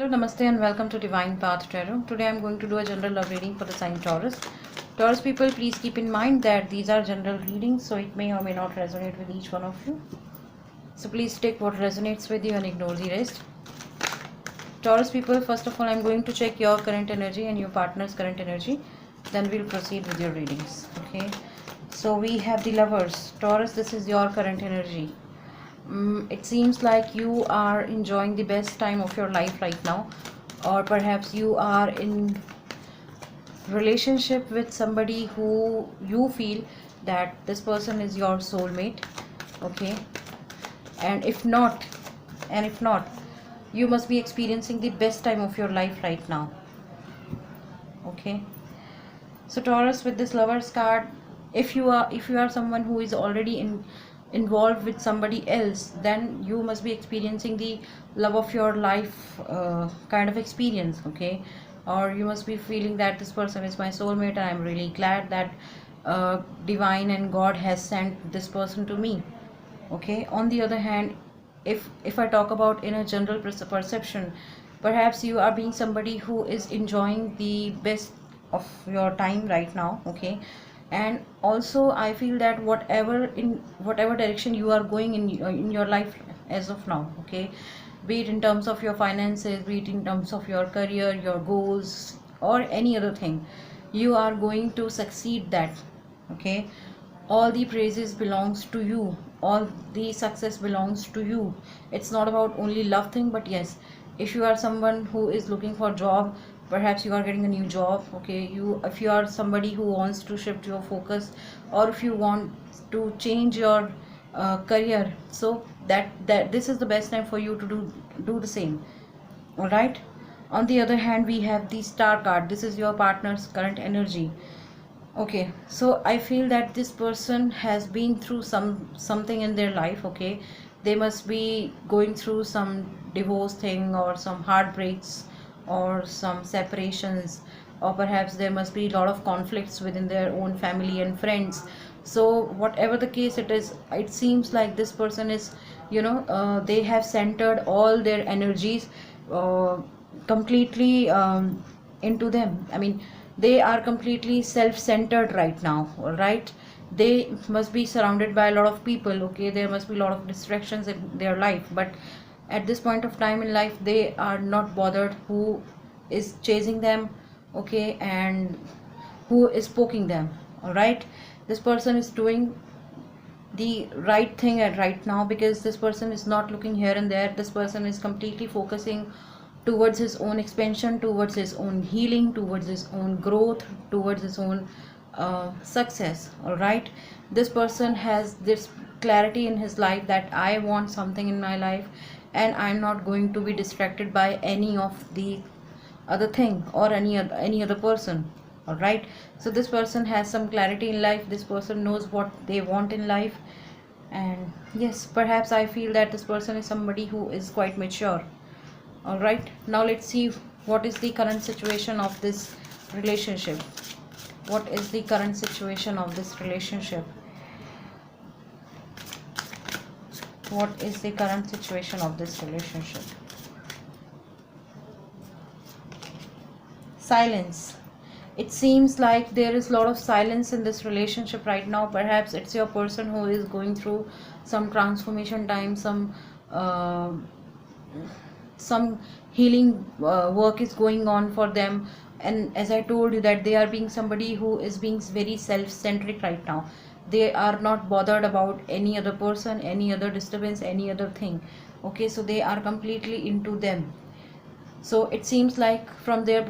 Hello, Namaste, and welcome to Divine Path Tarot. Today I'm going to do a general love reading for the sign Taurus. Taurus people, please keep in mind that these are general readings, so it may or may not resonate with each one of you. So please take what resonates with you and ignore the rest. Taurus people, first of all, I'm going to check your current energy and your partner's current energy. Then we'll proceed with your readings. Okay. So we have the Lovers. Taurus, this is your current energy. It seems like you are enjoying the best time of your life right now, or perhaps you are in relationship with somebody who you feel that this person is your soulmate. Okay. And if not you must be experiencing the best time of your life right now. Okay. So Taurus, with this Lovers card, if you are someone who is already involved with somebody else, then you must be experiencing the love of your life kind of experience. Okay. Or you must be feeling that this person is my soulmate and I'm really glad that divine and God has sent this person to me. Okay. On the other hand, if I talk about in a general perception, perhaps you are being somebody who is enjoying the best of your time right now. Okay. And also I feel that whatever direction you are going in your life as of now. Okay. Be it in terms of your finances, be it in terms of your career, your goals, or any other thing, you are going to succeed that. Okay. All the praises belongs to you, all the success belongs to you. It's not about only love thing, but yes, if you are someone who is looking for job, perhaps you are getting a new job. Okay. If you are somebody who wants to shift your focus, or if you want to change your career, so that this is the best time for you to do the same. All right. On the other hand, we have the Star card. This is your partner's current energy. Okay, so I feel that this person has been through something in their life. Okay. They must be going through some divorce thing, or some heartbreaks, or some separations, or perhaps there must be a lot of conflicts within their own family and friends. So whatever the case it is, it seems like this person is, they have centered all their energies completely into them. I mean, they are completely self-centered right now. All right. They must be surrounded by a lot of people. Okay. There must be a lot of distractions in their life, but at this point of time in life, they are not bothered who is chasing them. Okay. And who is poking them. All right. This person is doing the right thing at right now, because this person is not looking here and there. This person is completely focusing towards his own expansion, towards his own healing, towards his own growth, towards his own success. All right. This person has this clarity in his life that I want something in my life, and I'm not going to be distracted by any of the other thing or any other person. All right. So this person has some clarity in life. This person knows what they want in life. And yes, perhaps I feel that this person is somebody who is quite mature. All right. Now let's see what is the current situation of this relationship. What is the current situation of this relationship? What is the current situation of this relationship? Silence. It seems like there is a lot of silence in this relationship right now. Perhaps it's your person who is going through some transformation time, some healing work is going on for them. And as I told you, that they are being somebody who is being very self-centric right now. They are not bothered about any other person, any other disturbance, any other thing. Okay. So they are completely into them. So it seems like from there,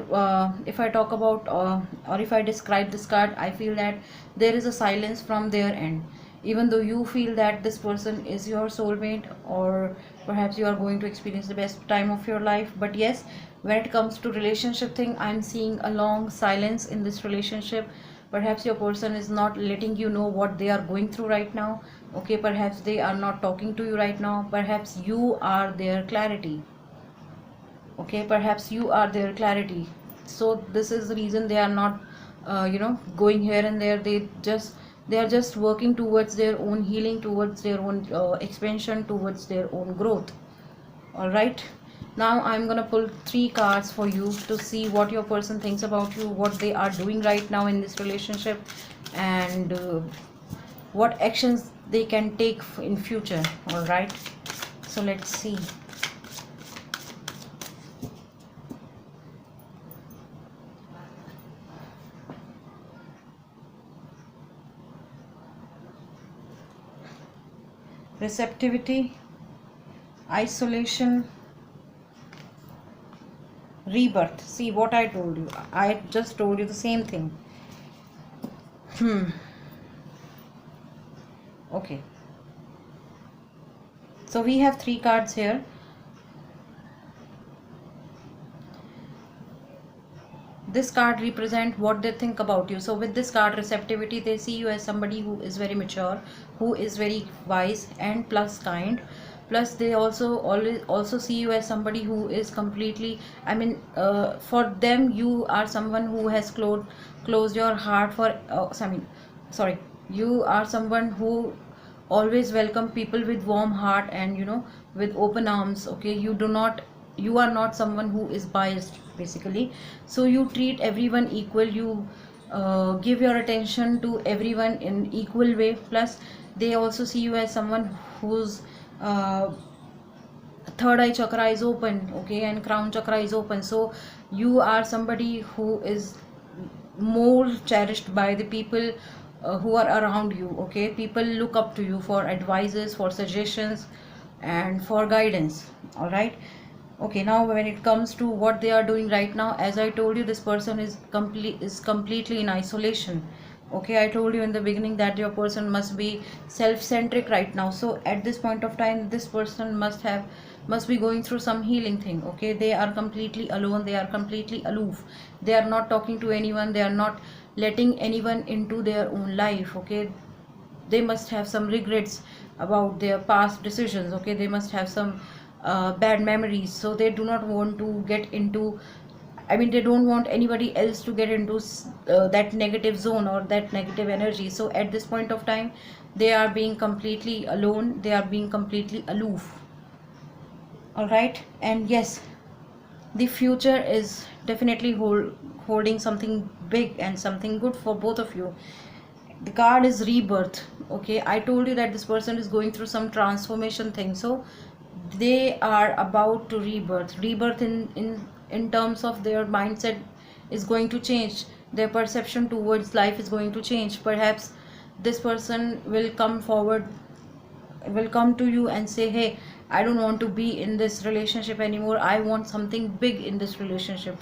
if I talk about or if I describe this card, I feel that there is a silence from their end. Even though you feel that this person is your soulmate, or perhaps you are going to experience the best time of your life, but yes, when it comes to relationship thing, I'm seeing a long silence in this relationship. Perhaps your person is not letting you know what they are going through right now. Okay. Perhaps they are not talking to you right now. Perhaps you are their clarity. Okay. Perhaps you are their clarity. So this is the reason they are not going here and there. They are just working towards their own healing, towards their own expansion, towards their own growth. All right. Now I'm gonna pull 3 cards for you to see what your person thinks about you, what they are doing right now in this relationship, and what actions they can take in future. All right, so let's see. Receptivity, isolation, rebirth. See what I told you. I just told you the same thing. Okay, so we have 3 cards here. This card represent what they think about you. So with this card, receptivity, they see you as somebody who is very mature, who is very wise, and plus kind. Plus they also see you as somebody who is completely, I mean, for them you are someone who has closed your heart for sorry, you are someone who always welcome people with warm heart and, you know, with open arms. Okay, you are not someone who is biased basically. So you treat everyone equal, you give your attention to everyone in equal way. Plus they also see you as someone whose third eye chakra is open, okay, and crown chakra is open. So you are somebody who is more cherished by the people who are around you. Okay, people look up to you for advices, for suggestions, and for guidance. All right. Okay, now when it comes to what they are doing right now, as I told you, this person is completely in isolation. Okay, I told you in the beginning that your person must be self-centric right now. So at this point of time, this person must be going through some healing thing. Okay, they are completely alone, they are completely aloof, they are not talking to anyone, they are not letting anyone into their own life. Okay, they must have some regrets about their past decisions. Okay, they must have some bad memories, so they do not want to get into, I mean, they don't want anybody else to get into that negative zone or that negative energy. So at this point of time, they are being completely alone, they are being completely aloof. All right, and yes, the future is definitely holding something big and something good for both of you. The card is rebirth. Okay, I told you that this person is going through some transformation thing. So they are about to rebirth in terms of their mindset is going to change, their perception towards life is going to change. Perhaps this person will come forward, will come to you and say, hey, I don't want to be in this relationship anymore, I want something big in this relationship,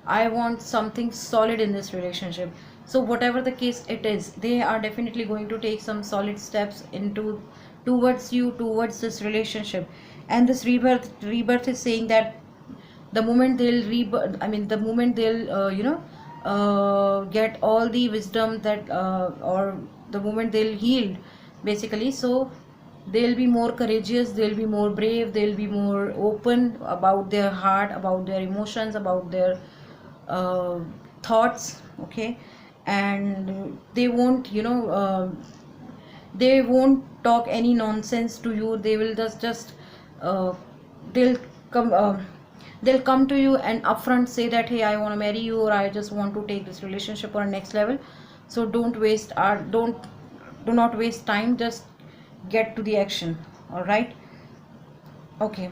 I want something solid in this relationship. So whatever the case it is, they are definitely going to take some solid steps into towards you, towards this relationship. And this rebirth is saying that the moment they'll rebirth, I mean, the moment they'll get all the wisdom that or the moment they'll heal basically, so they'll be more courageous, they'll be more brave, they'll be more open about their heart, about their emotions, about their thoughts. Okay, and they won't, they won't talk any nonsense to you. They will just uh, they'll come they'll come to you and upfront say that, hey, I want to marry you, or I just want to take this relationship on next level. So do not waste time, just get to the action. All right. Okay,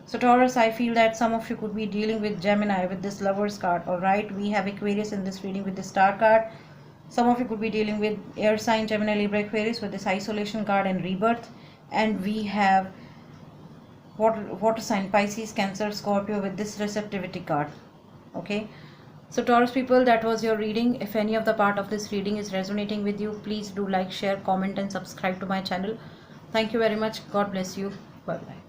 so Taurus, I feel that some of you could be dealing with Gemini with this Lovers card. All right, we have Aquarius in this reading with the Star card. Some of you could be dealing with air sign Gemini, Libra, Aquarius with this isolation card and rebirth. And we have water sign Pisces, Cancer, Scorpio with this receptivity card. Okay, so Taurus people, that was your reading. If any of the part of this reading is resonating with you, please do like, share, comment and subscribe to my channel. Thank you very much. God bless you. Bye bye.